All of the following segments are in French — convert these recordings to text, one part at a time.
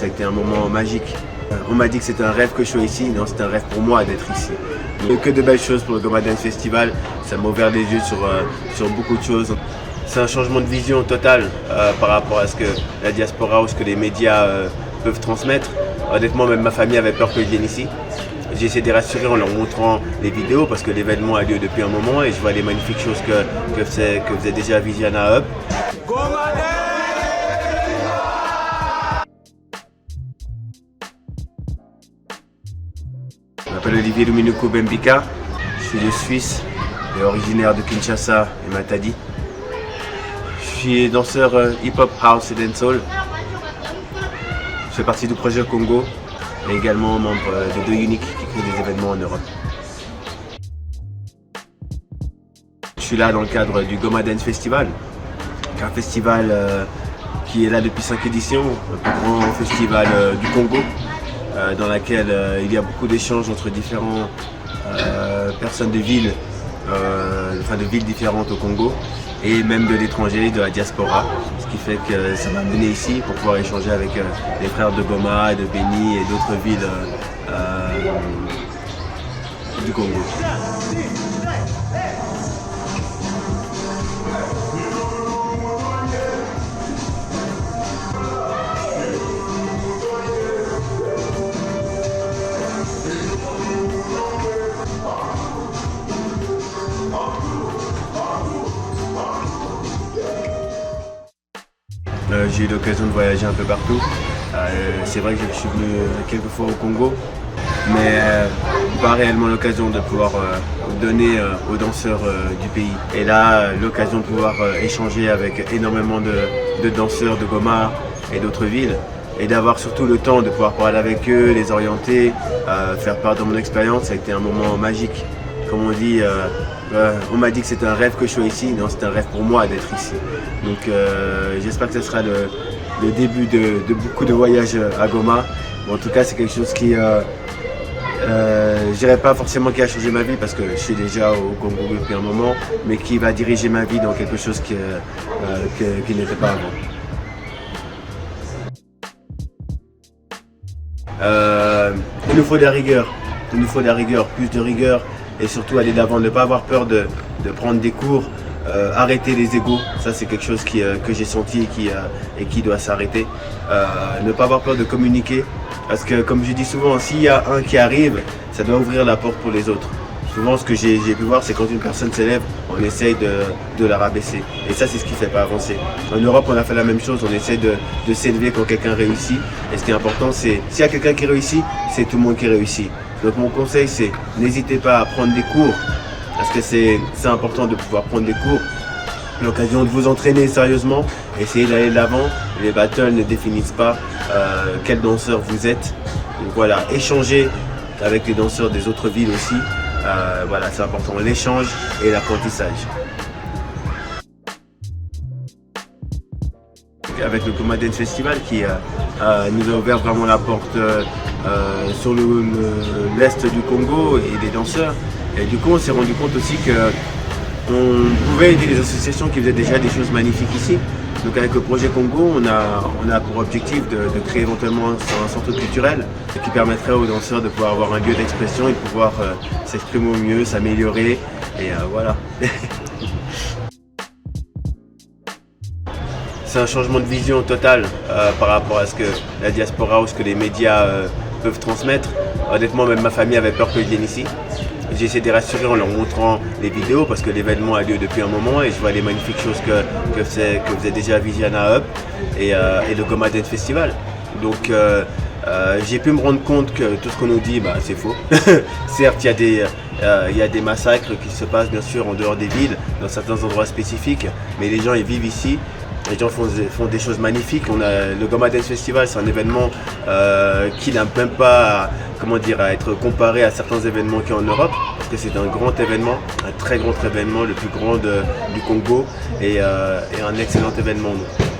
ça a été un moment magique. On m'a dit que c'était un rêve que je sois ici, non, c'est un rêve pour moi d'être ici. Donc, que de belles choses pour le Goma Dance Festival, ça m'a ouvert les yeux sur beaucoup de choses. C'est un changement de vision total par rapport à ce que la diaspora ou ce que les médias peuvent transmettre. Honnêtement, même ma famille avait peur que je vienne ici. J'ai essayé de les rassurer en leur montrant les vidéos parce que l'événement a lieu depuis un moment et je vois les magnifiques choses que faisait déjà Viviana Hub. Je m'appelle Olivier Luminuku Bembika, je suis de Suisse et originaire de Kinshasa et Matadi. Je suis danseur hip-hop, house et dancehall. Je fais partie du projet Congo et également membre de The Unique qui crée des événements en Europe. Je suis là dans le cadre du Goma Dance Festival, un festival qui est là depuis 5 éditions, le plus grand festival du Congo, dans lequel il y a beaucoup d'échanges entre différentes personnes de villes, de villes différentes au Congo et même de l'étranger, de la diaspora, ce qui fait que ça m'a mené ici pour pouvoir échanger avec les frères de Goma, de Beni et d'autres villes du Congo. J'ai eu l'occasion de voyager un peu partout. C'est vrai que je suis venu quelques fois au Congo, mais pas réellement l'occasion de pouvoir donner aux danseurs du pays. Et là, l'occasion de pouvoir échanger avec énormément de danseurs de Goma et d'autres villes, et d'avoir surtout le temps de pouvoir parler avec eux, les orienter, faire part de mon expérience, ça a été un moment magique. Comme on dit, on m'a dit que c'était un rêve que je sois ici, non, c'est un rêve pour moi d'être ici. Donc j'espère que ce sera le début de beaucoup de voyages à Goma. Bon, en tout cas, c'est quelque chose qui, je dirais pas forcément qui a changé ma vie parce que je suis déjà au Congo depuis un moment, mais qui va diriger ma vie dans quelque chose qui n'était pas avant. Il nous faut de la rigueur, plus de rigueur et surtout aller d'avant, ne pas avoir peur de prendre des cours, arrêter les égos, ça c'est quelque chose que j'ai senti et qui doit s'arrêter. Ne pas avoir peur de communiquer parce que comme je dis souvent, s'il y a un qui arrive, ça doit ouvrir la porte pour les autres. Souvent ce que j'ai pu voir, c'est quand une personne s'élève, on essaye de la rabaisser. Et ça, c'est ce qui ne fait pas avancer. En Europe, on a fait la même chose, on essaie de s'élever quand quelqu'un réussit. Et ce qui est important, c'est s'il y a quelqu'un qui réussit, c'est tout le monde qui réussit. Donc mon conseil, c'est n'hésitez pas à prendre des cours, parce que c'est important de pouvoir prendre des cours. L'occasion de vous entraîner sérieusement, essayez d'aller de l'avant. Les battles ne définissent pas quel danseur vous êtes. Donc voilà, échangez avec les danseurs des autres villes aussi. Voilà, c'est important, l'échange et l'apprentissage. Avec le Goma Dance Festival qui nous a ouvert vraiment la porte sur l'est du Congo et des danseurs. Et du coup, on s'est rendu compte aussi qu'on pouvait aider les associations qui faisaient déjà des choses magnifiques ici. Donc avec le projet Congo, on a pour objectif de créer éventuellement un centre culturel qui permettrait aux danseurs de pouvoir avoir un lieu d'expression et de pouvoir s'exprimer au mieux, s'améliorer. Et voilà. C'est un changement de vision total par rapport à ce que la diaspora ou ce que les médias peuvent transmettre. Honnêtement, même ma famille avait peur que je vienne ici. J'ai essayé de les rassurer en leur montrant les vidéos parce que l'événement a lieu depuis un moment et je vois les magnifiques choses que faisait déjà Viviana Hub et le Goma Dance Festival. Donc j'ai pu me rendre compte que tout ce qu'on nous dit, c'est faux. Certes, il y a des massacres qui se passent bien sûr en dehors des villes, dans certains endroits spécifiques, mais les gens ils vivent ici. Les gens font des choses magnifiques. Le Goma Dance Festival, c'est un événement qui n'a même pas à être comparé à certains événements qu'il y a en Europe, parce que c'est un grand événement, un très grand événement, le plus grand du Congo et un excellent événement.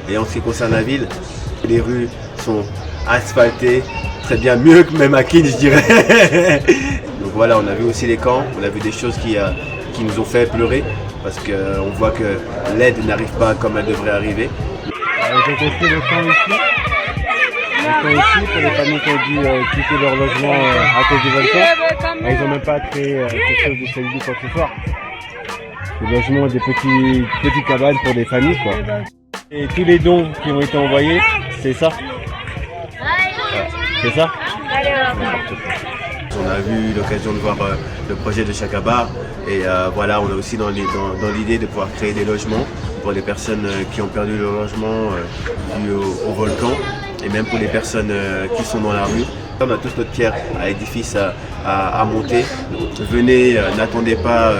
Et en ce qui concerne la ville, les rues sont asphaltées, très bien, mieux que même à Kin, je dirais. Donc voilà, on a vu aussi les camps, on a vu des choses qui nous ont fait pleurer. Parce qu'on voit que l'aide n'arrive pas comme elle devrait arriver. J'ai testé le camp ici. sont ici pour les familles qui ont dû quitter leur logement à cause du volcan. Ils n'ont même pas créé quelque chose de solide ou quoi que ce soit. Des logements, des petites cabanes pour des familles, quoi. Et tous les dons qui ont été envoyés, c'est ça. C'est ça. On a eu l'occasion de voir le projet de Chakabar et voilà, on est aussi dans l'idée de pouvoir créer des logements pour les personnes qui ont perdu leur logement dû au volcan et même pour les personnes qui sont dans la rue. On a tous notre pierre à l'édifice à monter. Venez, n'attendez pas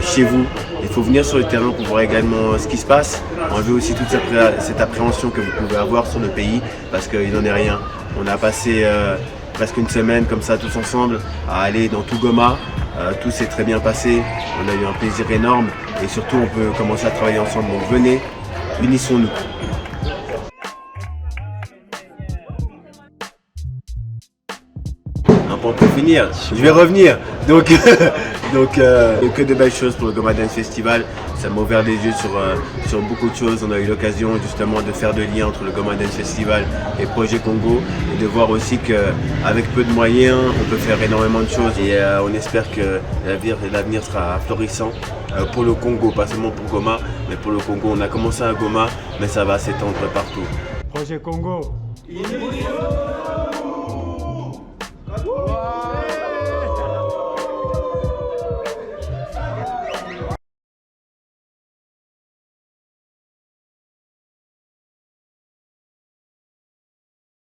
chez vous. Il faut venir sur le terrain pour voir également ce qui se passe. On veut aussi toute cette appréhension que vous pouvez avoir sur le pays parce qu'il n'en est rien. On a passé presque une semaine comme ça tous ensemble à aller dans tout Goma. Tout s'est très bien passé. On a eu un plaisir énorme et surtout on peut commencer à travailler ensemble. Donc venez, unissons-nous. Un point pour finir, je vais revenir. Donc, que de belles choses pour le Goma Dance Festival. Ça m'a ouvert les yeux sur beaucoup de choses. On a eu l'occasion justement de faire des liens entre le Goma Dance Festival et Projet Congo et de voir aussi qu'avec peu de moyens, on peut faire énormément de choses. Et on espère que l'avenir sera florissant pour le Congo, pas seulement pour Goma, mais pour le Congo. On a commencé à Goma, mais ça va s'étendre partout. Projet Congo.